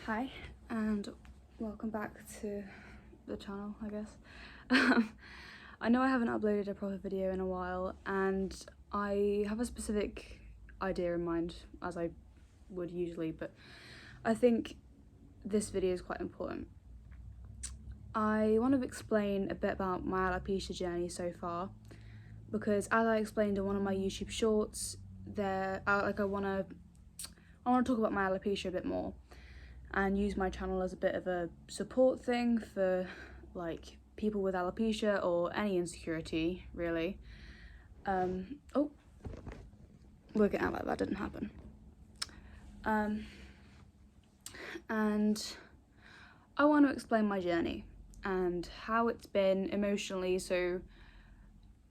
Hi, and welcome back to the channel, I guess. I know I haven't uploaded a proper video in a while, and I have a specific idea in mind, as I would usually, but I think this video is quite important. I want to explain a bit about my alopecia journey so far, because as I explained in one of my YouTube shorts, I want to talk about my alopecia a bit more and use my channel as a bit of a support thing for like people with alopecia or any insecurity, really. Oh, work it out like that didn't happen. And I want to explain my journey and how it's been emotionally, so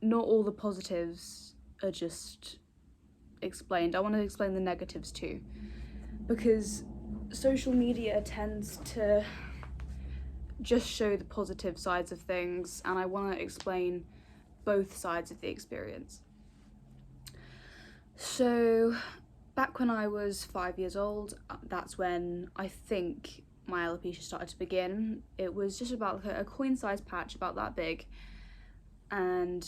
not all the positives are just explained. I want to explain the negatives too, because social media tends to just show the positive sides of things, and I want to explain both sides of the experience. So back when I was 5 years old, that's when I think my alopecia started to begin. It was just about like a coin-sized patch, about that big, and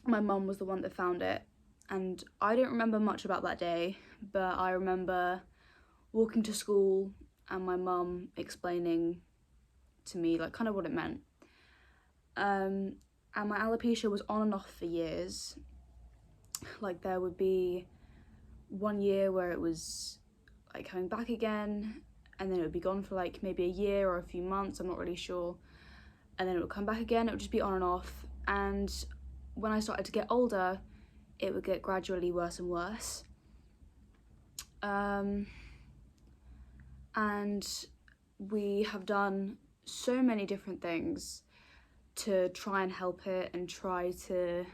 my mum was the one that found it. And I don't remember much about that day, but I remember walking to school and my mum explaining to me like kind of what it meant. And my alopecia was on and off for years. Like there would be one year where it was like coming back again, and then it would be gone for like maybe a year or a few months, I'm not really sure, and then it would come back again. It would just be on and off, and when I started to get older it would get gradually worse and worse. And we have done so many different things to try and help it and try to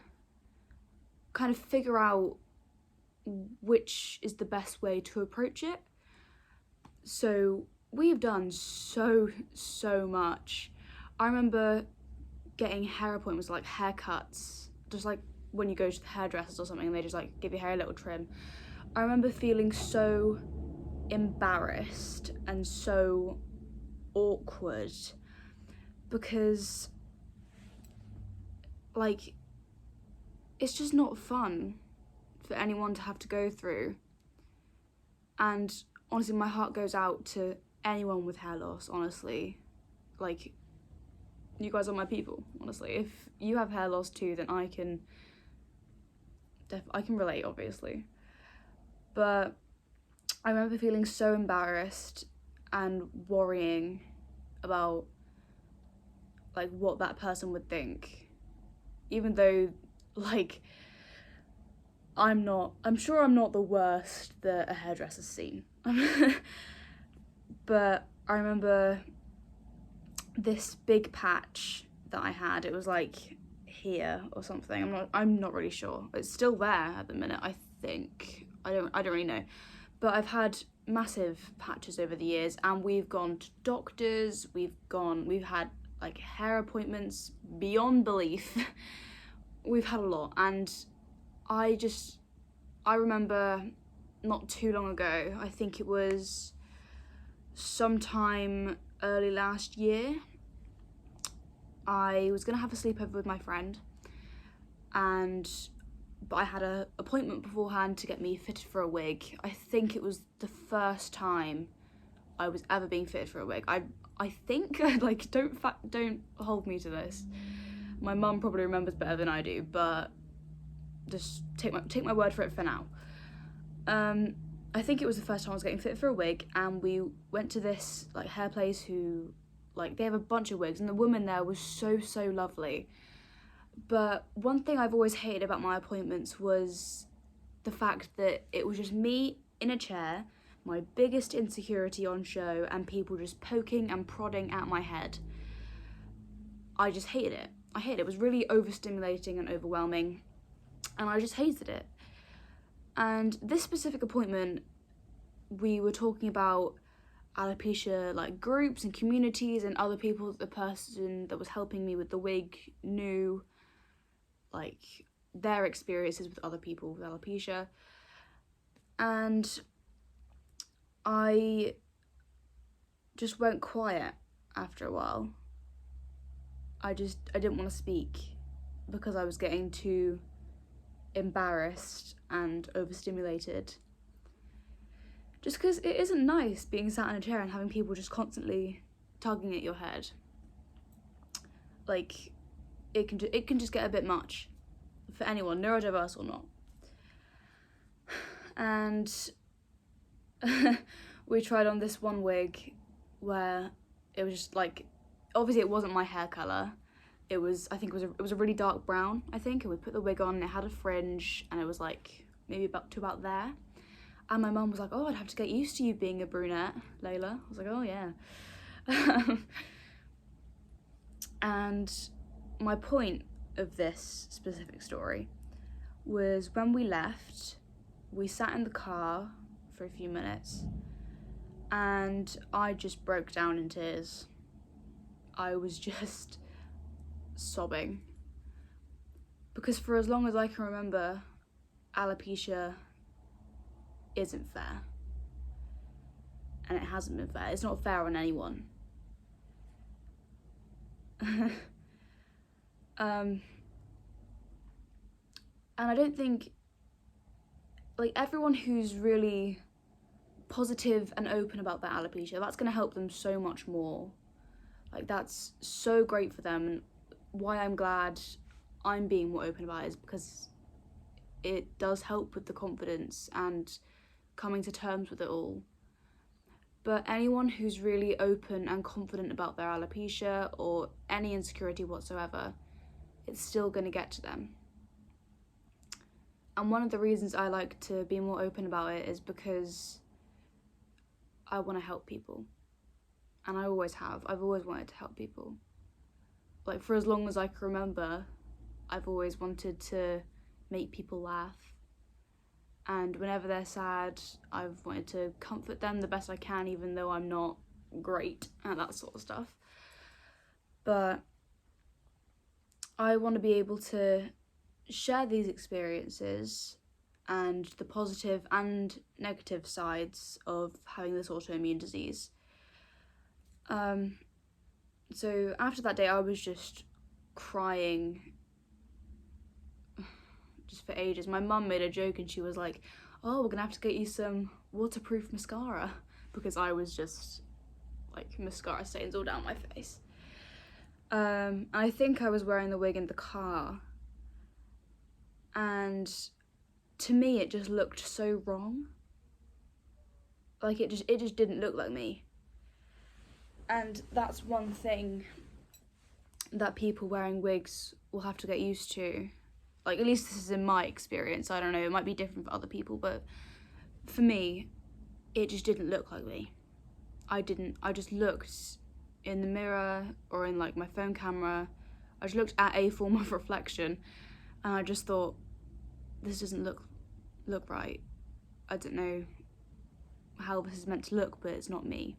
kind of figure out which is the best way to approach it. So we've done so much. I remember getting hair appointments, like haircuts, just like when you go to the hairdressers or something and they just like give your hair a little trim. I remember feeling so embarrassed and so awkward because like it's just not fun for anyone to have to go through. And honestly, my heart goes out to anyone with hair loss, honestly. Like, you guys are my people, honestly. If you have hair loss too, then I can relate, obviously. But I remember feeling so embarrassed and worrying about like what that person would think, even though like I'm sure I'm not the worst that a hairdresser's seen. But I remember this big patch that I had. It was like here or something. I'm not really sure. It's still there at the minute, I think. I don't really know. But I've had massive patches over the years, and we've gone to doctors, we've had like hair appointments beyond belief. We've had a lot, and I remember not too long ago, I think it was sometime early last year, I was gonna have a sleepover with my friend, but I had an appointment beforehand to get me fitted for a wig. I think it was the first time I was ever being fitted for a wig. I think, like, don't hold me to this. My mum probably remembers better than I do, but just take my word for it for now. I think it was the first time I was getting fitted for a wig, and we went to this like hair place who, like, they have a bunch of wigs, and the woman there was so lovely. But one thing I've always hated about my appointments was the fact that it was just me in a chair, my biggest insecurity on show, and people just poking and prodding at my head. I just hated it. I hated it. It was really overstimulating and overwhelming, and I just hated it. And this specific appointment, we were talking about alopecia like groups and communities and other people that the person that was helping me with the wig knew, like their experiences with other people with alopecia. And I just went quiet after a while. I didn't want to speak because I was getting too embarrassed and overstimulated. Just because it isn't nice being sat in a chair and having people just constantly tugging at your head. Like, it can just get a bit much for anyone, neurodiverse or not. And we tried on this one wig where it was just like, obviously it wasn't my hair colour. It was a really dark brown, I think, and we put the wig on and it had a fringe and it was like maybe about there. And my mum was like, oh, I'd have to get used to you being a brunette, Layla. I was like, oh yeah. And my point of this specific story was when we left, we sat in the car for a few minutes and I just broke down in tears. I was just sobbing. Because for as long as I can remember, alopecia isn't fair. And it hasn't been fair. It's not fair on anyone. And I don't think, like, everyone who's really positive and open about their alopecia, that's going to help them so much more. Like, that's so great for them, and why I'm glad I'm being more open about it is because it does help with the confidence and coming to terms with it all. But anyone who's really open and confident about their alopecia or any insecurity whatsoever, it's still going to get to them. And one of the reasons I like to be more open about it is because I want to help people. And I always have. I've always wanted to help people. Like, for as long as I can remember, I've always wanted to make people laugh. And whenever they're sad, I've wanted to comfort them the best I can, even though I'm not great at that sort of stuff. But I want to be able to share these experiences and the positive and negative sides of having this autoimmune disease. So after that day, I was just crying just for ages. My mum made a joke and she was like, oh, we're gonna have to get you some waterproof mascara, because I was just like mascara stains all down my face. I think I was wearing the wig in the car, and to me it just looked so wrong. Like, it just didn't look like me. And that's one thing that people wearing wigs will have to get used to. Like, at least this is in my experience. I don't know, it might be different for other people, but for me, it just didn't look like me. I just looked in the mirror or in like my phone camera. I just looked at a form of reflection and I just thought, this doesn't look right. I don't know how this is meant to look, but it's not me.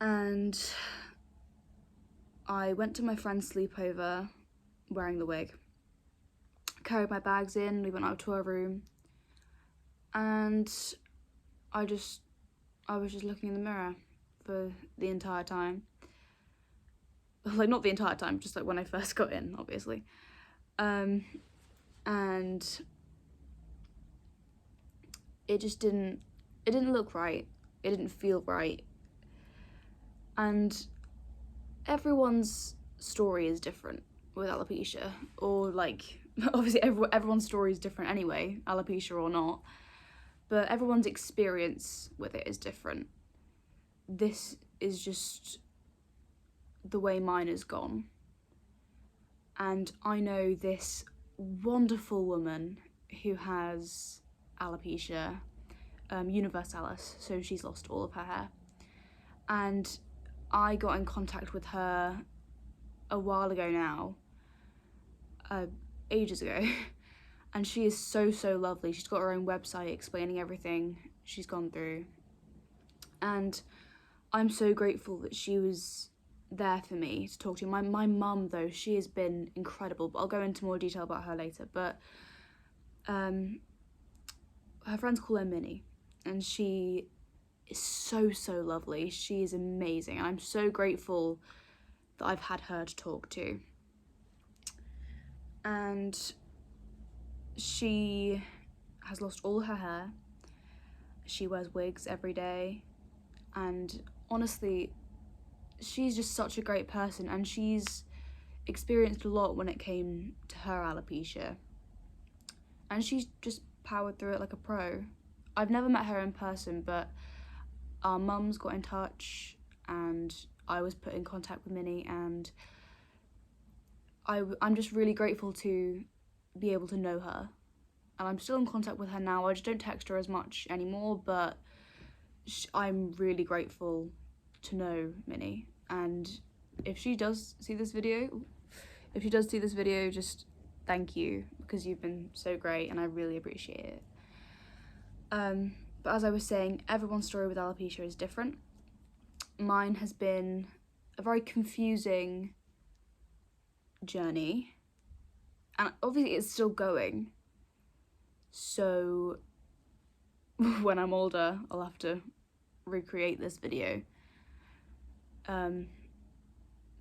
And I went to my friend's sleepover wearing the wig, carried my bags in, we went out to our room, and I was just looking in the mirror for the entire time. Like, not the entire time, just like when I first got in, obviously. And it didn't look right. It didn't feel right. And everyone's story is different with alopecia, or like, obviously everyone's story is different anyway, alopecia or not, but everyone's experience with it is different. This is just the way mine has gone. And I know this wonderful woman who has alopecia, universalis, so she's lost all of her hair. And I got in contact with her a while ago now, ages ago, and she is so lovely. She's got her own website explaining everything she's gone through, and I'm so grateful that she was there for me to talk to. My mum, though, she has been incredible, but I'll go into more detail about her later. But her friends call her Minnie, and she is so lovely. She is amazing, and I'm so grateful that I've had her to talk to. And she has lost all her hair. She wears wigs every day, and honestly, she's just such a great person, and she's experienced a lot when it came to her alopecia, and she's just powered through it like a pro. I've never met her in person, but our mums got in touch and I was put in contact with Minnie, and I'm just really grateful to be able to know her. And I'm still in contact with her now. I just don't text her as much anymore, but I'm really grateful to know Minnie. And if she does see this video, just thank you, because you've been so great and I really appreciate it. But as I was saying, everyone's story with alopecia is different. Mine has been a very confusing journey, and obviously it's still going. So when I'm older, I'll have to recreate this video. But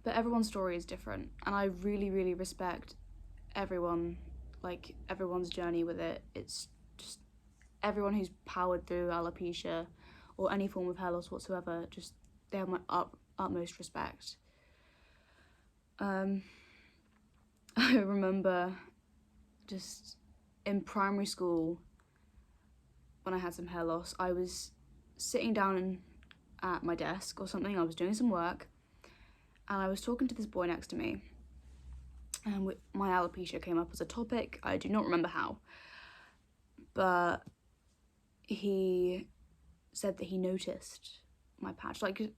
everyone's story is different, and I really respect everyone's journey with it. It's just everyone who's powered through alopecia or any form of hair loss whatsoever, just they have my utmost respect. I remember just in primary school, when I had some hair loss, I was sitting down at my desk or something. I was doing some work, and I was talking to this boy next to me, and my alopecia came up as a topic. I do not remember how, but he said that he noticed my patch, like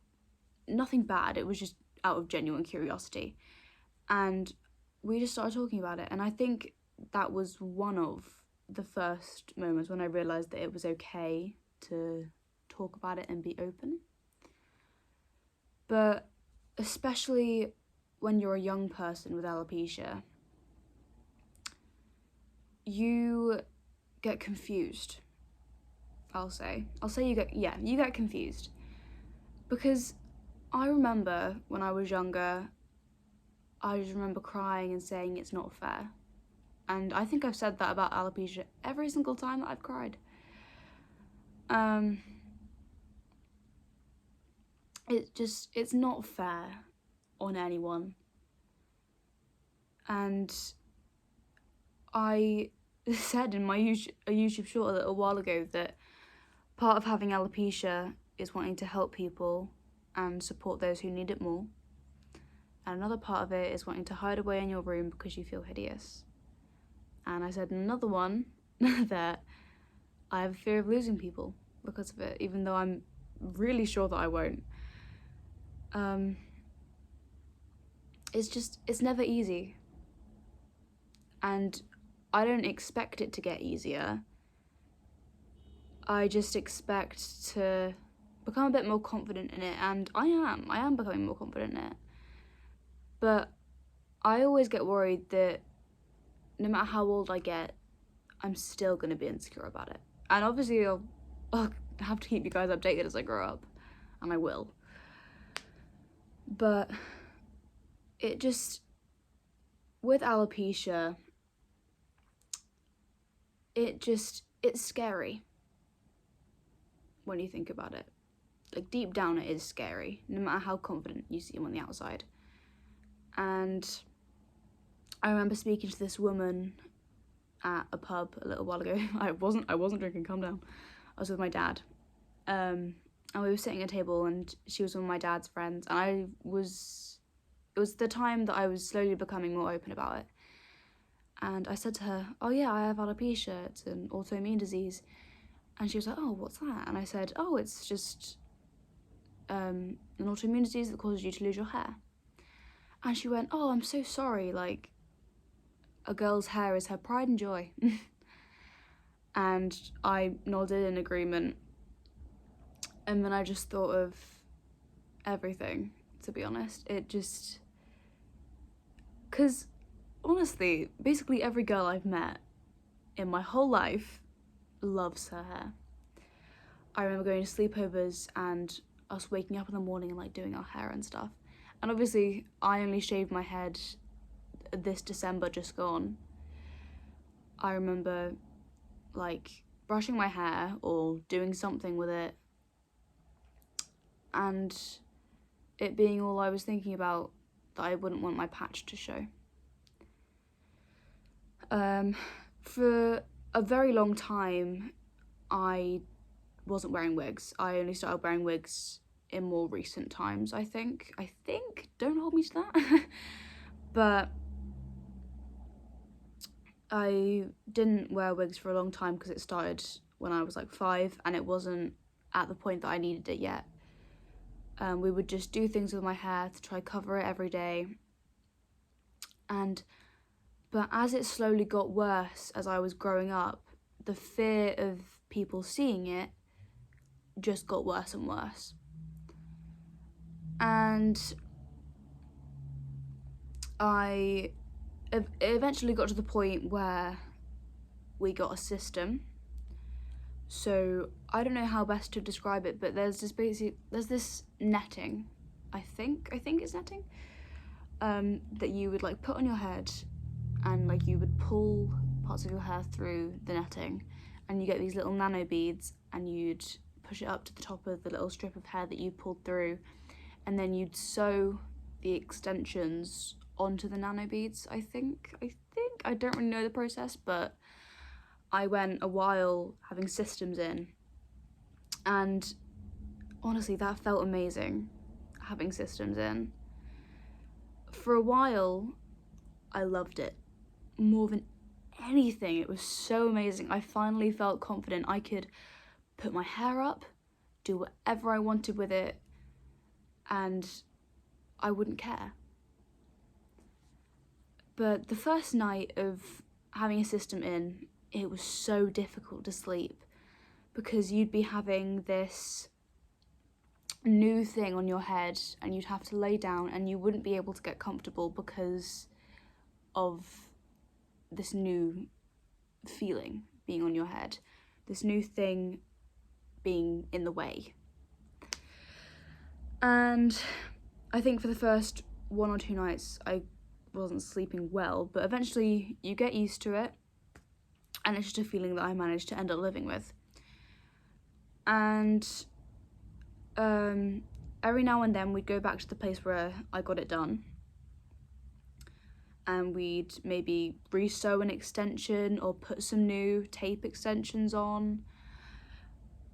nothing bad, it was just out of genuine curiosity, and we just started talking about it. And I think that was one of the first moments when I realised that it was okay to talk about it and be open. But especially when you're a young person with alopecia, you get confused. I'll say you get confused, because I remember when I was younger, I just remember crying and saying it's not fair. And I think I've said that about alopecia every single time that I've cried. It's not fair on anyone. And I said in my YouTube short a little while ago that part of having alopecia is wanting to help people and support those who need it more. And another part of it is wanting to hide away in your room because you feel hideous. And I said another one that I have a fear of losing people because of it, even though I'm really sure that I won't. It's never easy. And I don't expect it to get easier. I just expect to become a bit more confident in it, and I am becoming more confident in it. But I always get worried that no matter how old I get, I'm still going to be insecure about it. And obviously I'll have to keep you guys updated as I grow up, and I will. But with alopecia, it's scary when you think about it. Like, deep down it is scary, no matter how confident you seem on the outside. And I remember speaking to this woman at a pub a little while ago. I wasn't drinking, calm down. I was with my dad. And we were sitting at a table, and she was one of my dad's friends, and it was the time that I was slowly becoming more open about it. And I said to her, oh yeah, I have alopecia, it's an autoimmune disease. And she was like, oh, what's that? And I said, oh, it's just an autoimmune disease that causes you to lose your hair. And she went, oh, I'm so sorry, like, a girl's hair is her pride and joy. And I nodded in agreement. And then I just thought of everything, to be honest. Because honestly, basically every girl I've met in my whole life loves her hair. I remember going to sleepovers and us waking up in the morning and like doing our hair and stuff. And obviously I only shaved my head this December just gone. I remember like brushing my hair or doing something with it and it being all I was thinking about, that I wouldn't want my patch to show. For a very long time I wasn't wearing wigs. I only started wearing wigs in more recent times, I think. Don't hold me to that. But I didn't wear wigs for a long time because it started when I was like 5 and it wasn't at the point that I needed it yet. We would just do things with my hair to try cover it every day. But as it slowly got worse as I was growing up, the fear of people seeing it just got worse and worse. And it eventually got to the point where we got a system. So I don't know how best to describe it, but there's this netting, I think it's netting, that you would like put on your head, and like you would pull parts of your hair through the netting, and you get these little nano beads, and you'd push it up to the top of the little strip of hair that you pulled through, and then you'd sew the extensions onto the nano beads. I think I don't really know the process, but I went a while having systems in, and honestly that felt amazing, having systems in. For a while I loved it more than anything. It was so amazing. I finally felt confident I could put my hair up, do whatever I wanted with it, and I wouldn't care. But the first night of having a system in, it was so difficult to sleep because you'd be having this new thing on your head and you'd have to lay down and you wouldn't be able to get comfortable because of this new feeling being on your head, this new thing being in the way. And I think for the first 1 or 2 nights I wasn't sleeping well, but eventually you get used to it and it's just a feeling that I managed to end up living with. And every now and then we'd go back to the place where I got it done and we'd maybe re-sew an extension or put some new tape extensions on.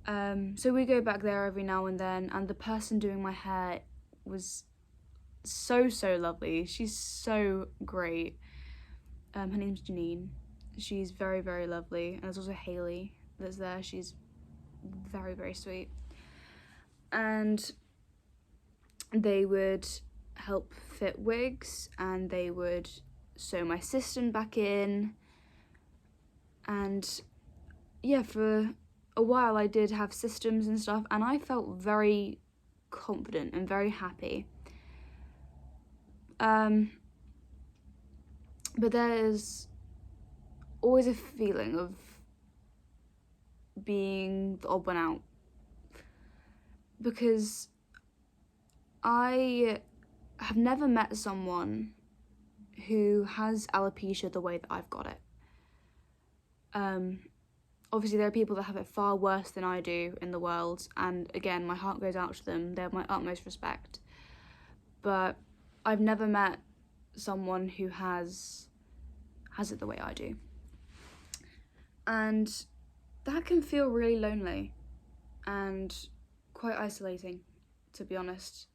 So we go back there every now and then, and the person doing my hair was so lovely. She's so great. Her name's Janine. She's very, very lovely. And there's also Hayley that's there. She's very, very sweet. And they would help fit wigs and they would sew my system back in. And yeah, for a while I did have systems and stuff and I felt very confident and very happy. But there's always a feeling of being the odd one out because I have never met someone who has alopecia the way that I've got it. Obviously there are people that have it far worse than I do in the world, and again, my heart goes out to them. They have my utmost respect. But I've never met someone who has it the way I do. And that can feel really lonely and quite isolating, to be honest.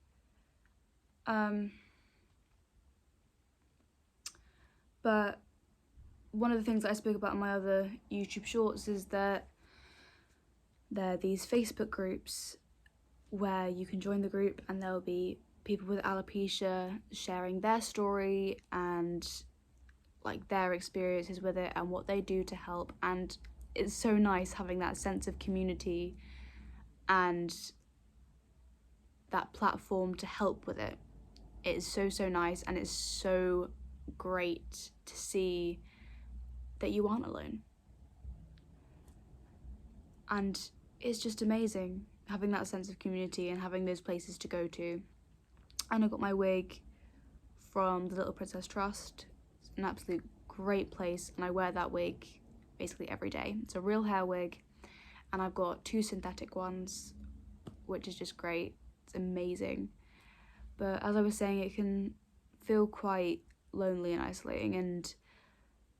But one of the things that I spoke about in my other YouTube shorts is that there are these Facebook groups where you can join the group and there'll be people with alopecia sharing their story and like their experiences with it and what they do to help, and it's so nice having that sense of community and that platform to help with it. It's so nice, and it's so great to see that you aren't alone. And it's just amazing having that sense of community and having those places to go to. And I got my wig from the Little Princess Trust. It's an absolute great place, and I wear that wig basically every day. It's a real hair wig, and I've got 2 synthetic ones, which is just great. It's amazing. But as I was saying, it can feel quite lonely and isolating, and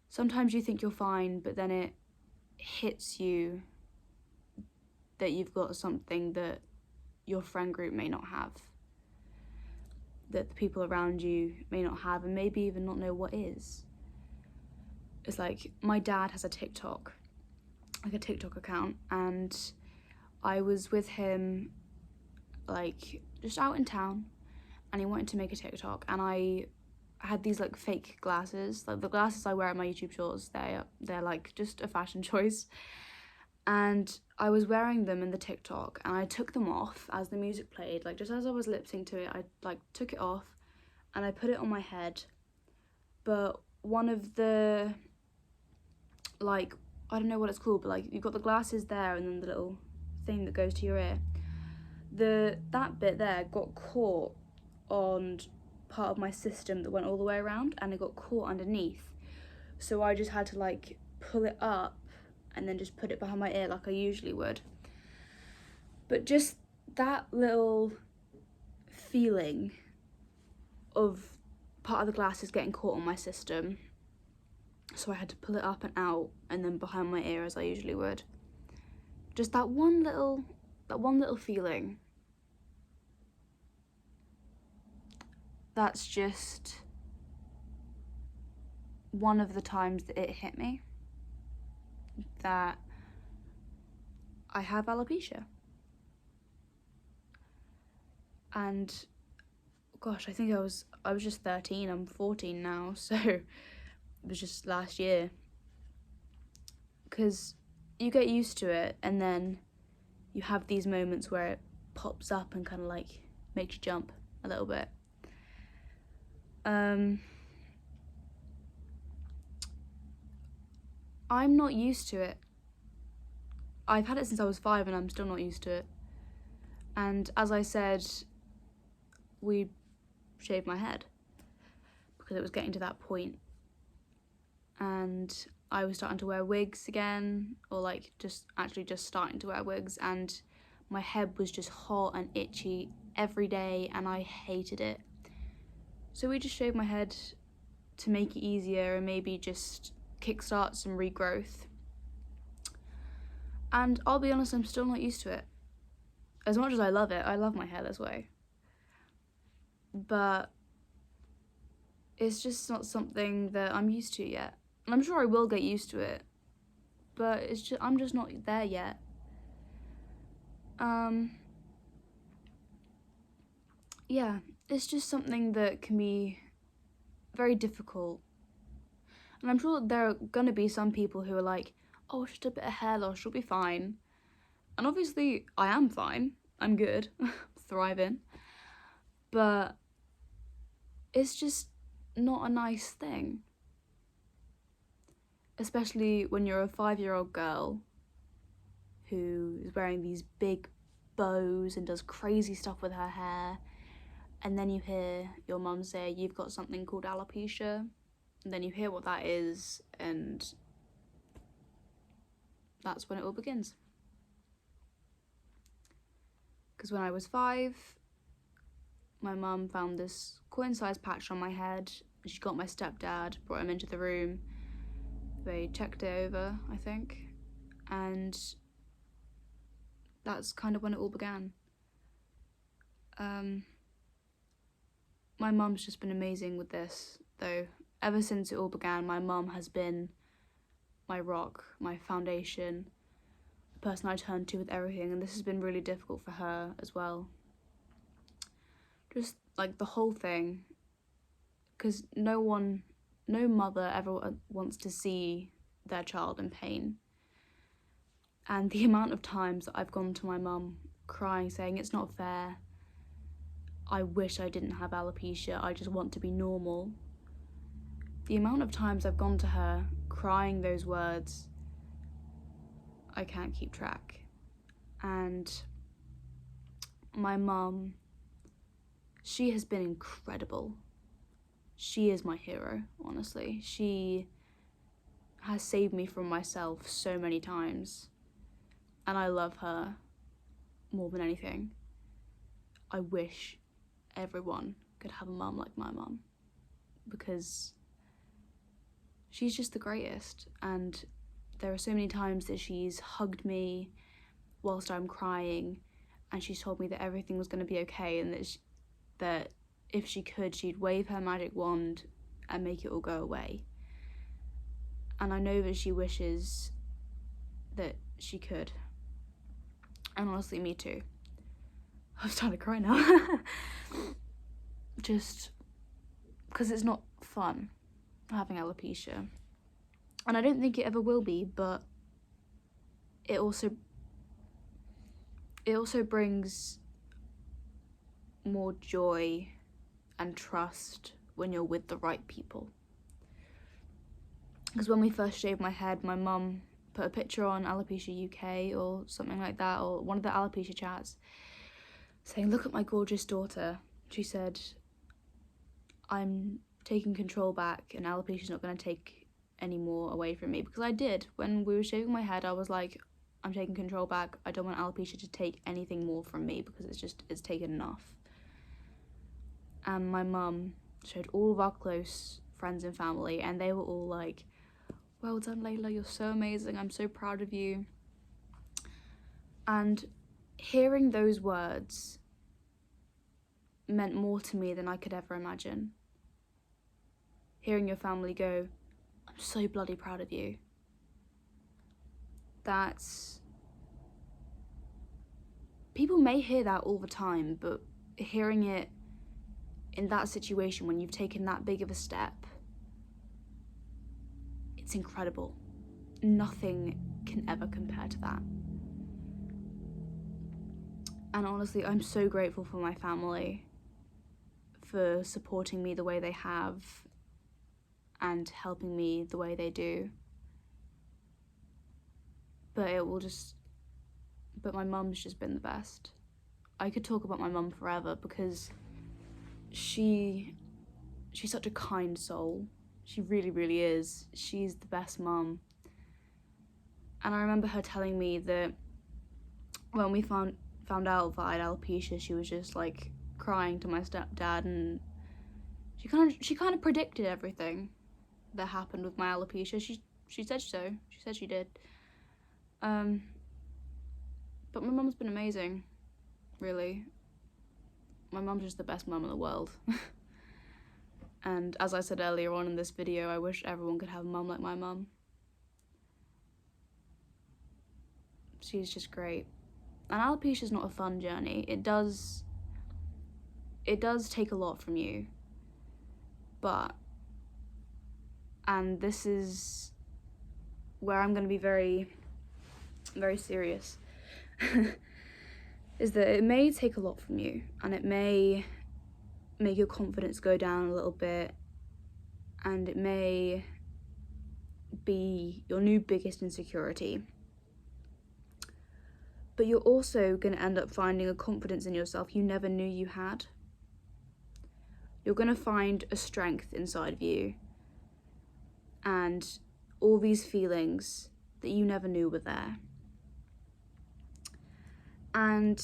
sometimes you think you're fine, but then it hits you that you've got something that your friend group may not have, that the people around you may not have, and maybe even not know what is. It's like, my dad has a TikTok account, and I was with him like just out in town, and he wanted to make a TikTok, and I had these like fake glasses, like the glasses I wear at my YouTube shorts. They're like just a fashion choice, and I was wearing them in the TikTok, and I took them off as the music played, like just as I was lip syncing to it. I like took it off and I put it on my head, but one of the, like, I don't know what it's called, but like you've got the glasses there and then the little thing that goes to your ear, that bit there got caught on part of my system that went all the way around, and it got caught underneath, so I just had to like pull it up and then just put it behind my ear like I usually would. But just that little feeling of part of the glasses getting caught on my system, so I had to pull it up and out and then behind my ear as I usually would. Just that one little feeling. That's just one of the times that it hit me that I have alopecia. And gosh, I think I was just 13, I'm 14 now, so it was just last year. Because you get used to it, and then you have these moments where it pops up and kind of like makes you jump a little bit. I'm not used to it. I've had it since I was 5 and I'm still not used to it. And as I said, we shaved my head because it was getting to that point. And I was starting to wear wigs again, or like just starting to wear wigs, and my head was just hot and itchy every day and I hated it. So we just shaved my head to make it easier and maybe just kickstart some regrowth. And I'll be honest, I'm still not used to it. As much as I love it, I love my hair this way. But it's just not something that I'm used to yet. And I'm sure I will get used to it, but I'm just not there yet. Yeah, it's just something that can be very difficult. And I'm sure there are gonna be some people who are like, oh, just a bit of hair loss, you'll be fine. And obviously I am fine, I'm good, thriving. But it's just not a nice thing. Especially when you're a 5-year-old girl who is wearing these big bows and does crazy stuff with her hair, and then you hear your mum say you've got something called alopecia, and then you hear what that is, and that's when it all begins. Because when I was 5, my mum found this coin-sized patch on my head, and she got my stepdad, brought him into the room. They checked it over, I think, and that's kind of when it all began. My mum's just been amazing with this, though. Ever since it all began, my mum has been my rock, my foundation, the person I turn to with everything, and this has been really difficult for her as well. Just like the whole thing, because no mother ever wants to see their child in pain. And the amount of times that I've gone to my mum crying, saying it's not fair, I wish I didn't have alopecia, I just want to be normal. The amount of times I've gone to her crying those words, I can't keep track. And my mum, she has been incredible. She is my hero, honestly. She has saved me from myself so many times, and I love her more than anything. I wish everyone could have a mum like my mum, because she's just the greatest. And there are so many times that she's hugged me whilst I'm crying, and she's told me that everything was going to be okay, and that if she could, she'd wave her magic wand and make it all go away. And I know that she wishes that she could. And honestly, me too. I'm starting to cry now. Just because it's not fun having alopecia. And I don't think it ever will be, but it also brings more joy and trust when you're with the right people. Because when we first shaved my head, my mum put a picture on Alopecia UK or something like that, or one of the alopecia chats, saying, "Look at my gorgeous daughter." She said, "I'm taking control back, and alopecia's not going to take any more away from me." Because I did. When we were shaving my head, I was like, I'm taking control back. I don't want alopecia to take anything more from me, because it's taken enough. And my mum showed all of our close friends and family, and they were all like, "Well done, Layla, you're so amazing, I'm so proud of you." And hearing those words meant more to me than I could ever imagine. Hearing your family go, "I'm so bloody proud of you." People may hear that all the time, but hearing it in that situation when you've taken that big of a step, it's incredible. Nothing can ever compare to that. And honestly, I'm so grateful for my family for supporting me the way they have and helping me the way they do. But my mum's just been the best. I could talk about my mum forever, because she's such a kind soul. She really, really is. She's the best mum. And I remember her telling me that when we found out that I had alopecia, she was just like crying to my stepdad, and she kind of predicted everything that happened with my alopecia. She said so. She said she did. But my mum's been amazing, really. My mum's just the best mum in the world. And as I said earlier on in this video, I wish everyone could have a mum like my mum. She's just great. And alopecia's not a fun journey. It does take a lot from you. And this is where I'm going to be very, very serious, is that it may take a lot from you, and it may make your confidence go down a little bit, and it may be your new biggest insecurity. But you're also going to end up finding a confidence in yourself you never knew you had. You're going to find a strength inside of you, and all these feelings that you never knew were there. And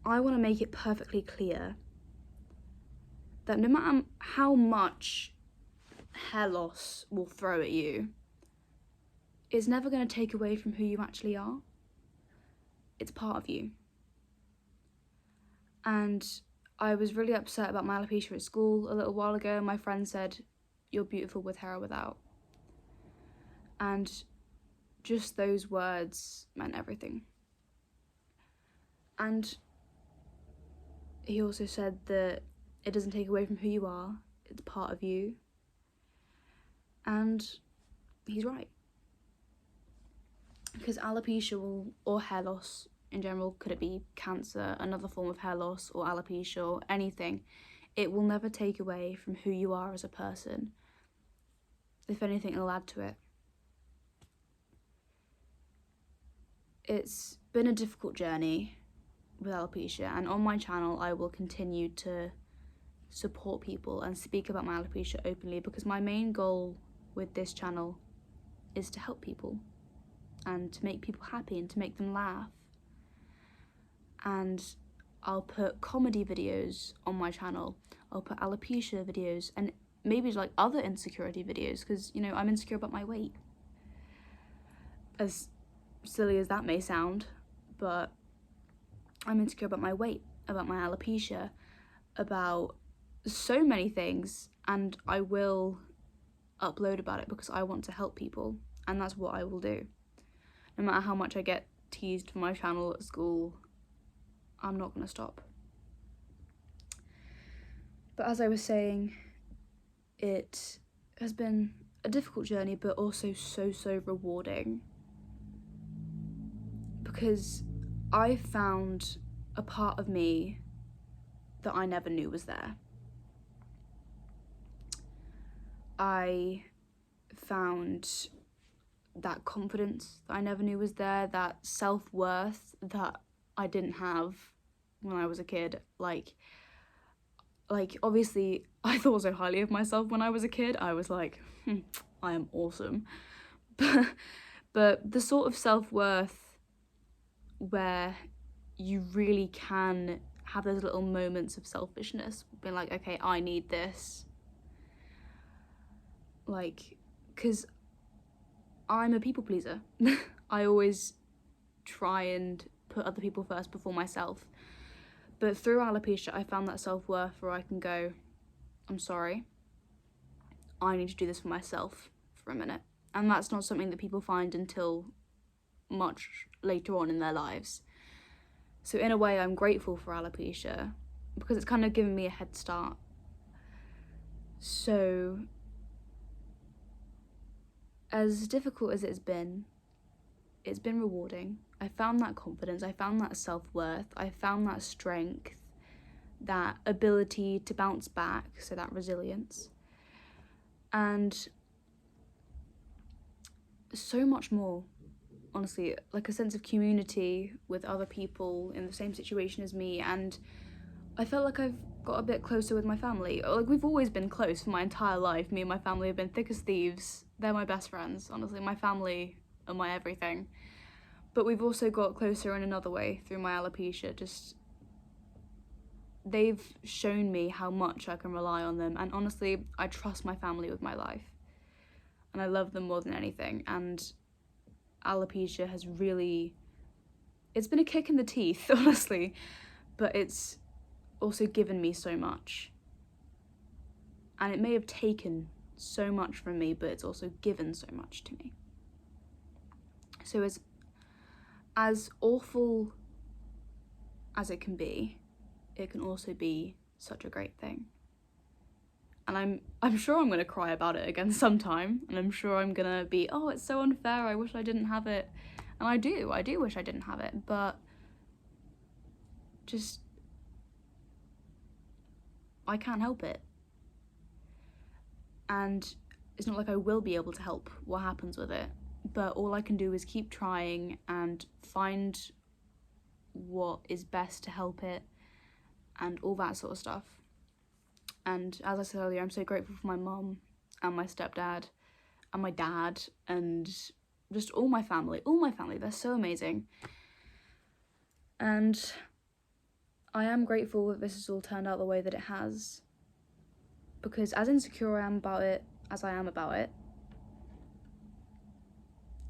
I want to make it perfectly clear that no matter how much hair loss will throw at you, it's never going to take away from who you actually are. It's part of you. And I was really upset about my alopecia at school a little while ago. My friend said, "You're beautiful with hair or without." And just those words meant everything. And he also said that it doesn't take away from who you are, it's part of you. And he's right. Because alopecia or hair loss in general, could it be cancer, another form of hair loss, or alopecia, or anything, it will never take away from who you are as a person. If anything, it'll add to it. It's been a difficult journey with alopecia, and on my channel I will continue to support people and speak about my alopecia openly, because my main goal with this channel is to help people and to make people happy and to make them laugh. And I'll put comedy videos on my channel, I'll put alopecia videos, and maybe like other insecurity videos, because, you know, I'm insecure about my weight. As silly as that may sound, but I'm insecure about my weight, about my alopecia, about so many things, and I will upload about it because I want to help people, and that's what I will do. No matter how much I get teased for my channel at school, I'm not going to stop. But as I was saying, it has been a difficult journey, but also so rewarding, because I found a part of me that I never knew was there. I found that confidence that I never knew was there, that self-worth that I didn't have when I was a kid. Like obviously I thought so highly of myself when I was a kid. I was like, I am awesome. But the sort of self-worth where you really can have those little moments of selfishness, being like, okay, I need this. Like, because I'm a people pleaser. I always try and put other people first before myself. But through alopecia, I found that self-worth where I can go, I'm sorry, I need to do this for myself for a minute. And that's not something that people find until much later on in their lives. So in a way, I'm grateful for alopecia because it's kind of given me a head start. So as difficult as it's been rewarding. I found that confidence, I found that self-worth, I found that strength, that ability to bounce back, so that resilience, and so much more, honestly, like a sense of community with other people in the same situation as me. And I felt like I've got a bit closer with my family. Like, we've always been close for my entire life. Me and my family have been thick as thieves. They're my best friends, honestly. My family are my everything. But we've also got closer in another way through my alopecia. Just, they've shown me how much I can rely on them. And honestly, I trust my family with my life. And I love them more than anything. And alopecia has really, it's been a kick in the teeth, honestly. But it's also given me so much. And it may have taken so much from me, but it's also given so much to me. So as awful as it can also be such a great thing. And I'm sure I'm gonna cry about it again sometime, and I'm sure I'm gonna be, oh, it's so unfair, I wish I didn't have it. And I do wish I didn't have it, but just, I can't help it. And it's not like I will be able to help what happens with it, but all I can do is keep trying and find what is best to help it and all that sort of stuff. And as I said earlier, I'm so grateful for my mum and my stepdad and my dad and just all my family, they're so amazing. And I am grateful that this has all turned out the way that it has, because as insecure I am about it as I am about it,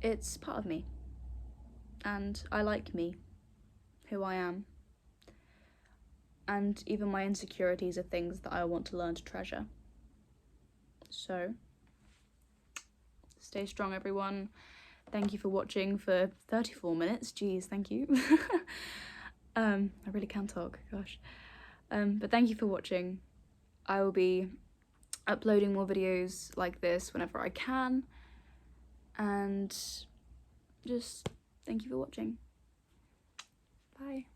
it's part of me, and I like me, who I am, and even my insecurities are things that I want to learn to treasure. So, stay strong, everyone. Thank you for watching for 34 minutes. Jeez, thank you. I really can talk, gosh. But thank you for watching. I will be uploading more videos like this whenever I can. And just thank you for watching. Bye.